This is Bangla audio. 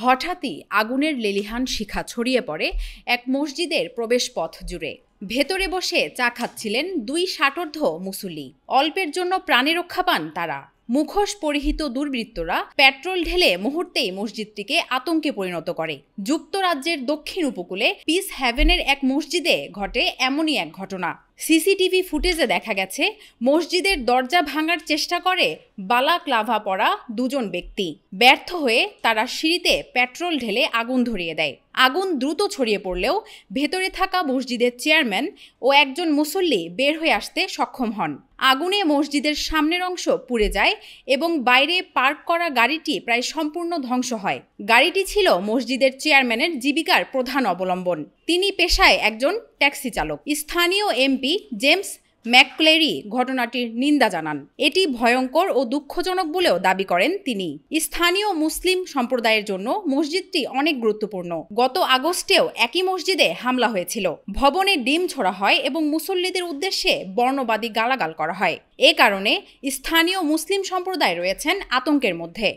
হঠাৎই আগুনের লেলিহান শিখা ছড়িয়ে পড়ে এক মসজিদের প্রবেশপথ জুড়ে। ভেতরে বসে চা খাচ্ছিলেন দুই ষাটোর্ধ্ব মুসল্লি। অল্পের জন্য প্রাণে রক্ষা পান তারা। মুখোশ পরিহিত দুর্বৃত্তরা পেট্রোল ঢেলে মুহূর্তেই মসজিদটিকে আতঙ্কে পরিণত করে। যুক্তরাজ্যের দক্ষিণ উপকূলে পিস হ্যাভেনের এক মসজিদে ঘটে এমনই এক ঘটনা। সিসিটিভি ফুটেজে দেখা গেছে মসজিদের দরজা ভাঙার চেষ্টা করে বালাক্লাভা পরা দুজন ব্যক্তি। ব্যর্থ হয়ে তারা সিঁড়িতে পেট্রোল ঢেলে আগুন ধরিয়ে দেয়। আগুন দ্রুত ছড়িয়ে পড়লেও ভেতরে থাকা মসজিদের চেয়ারম্যান ও একজন মুসল্লি বের হয়ে আসতে সক্ষম হন। আগুনে মসজিদের সামনের অংশ পুড়ে যায় এবং বাইরে পার্ক করা গাড়িটি প্রায় সম্পূর্ণ ধ্বংস হয়। গাড়িটি ছিল মসজিদের চেয়ারম্যানের জীবিকার প্রধান অবলম্বন। তিনি পেশায় একজন ট্যাক্সি চালক। স্থানীয় এমপি জেমস ম্যাকক্লেরি ঘটনাটির নিন্দা জানান। এটি ভয়ঙ্কর ও দুঃখজনক বলেও দাবি করেন তিনি। স্থানীয় মুসলিম সম্প্রদায়ের জন্য মসজিদটি অনেক গুরুত্বপূর্ণ। গত আগস্টেও একই মসজিদে হামলা হয়েছিল। ভবনে ডিম ছোড়া হয় এবং মুসল্লিদের উদ্দেশ্যে বর্ণবাদী গালাগাল করা হয়। এ কারণে স্থানীয় মুসলিম সম্প্রদায় রয়েছেন আতঙ্কের মধ্যে।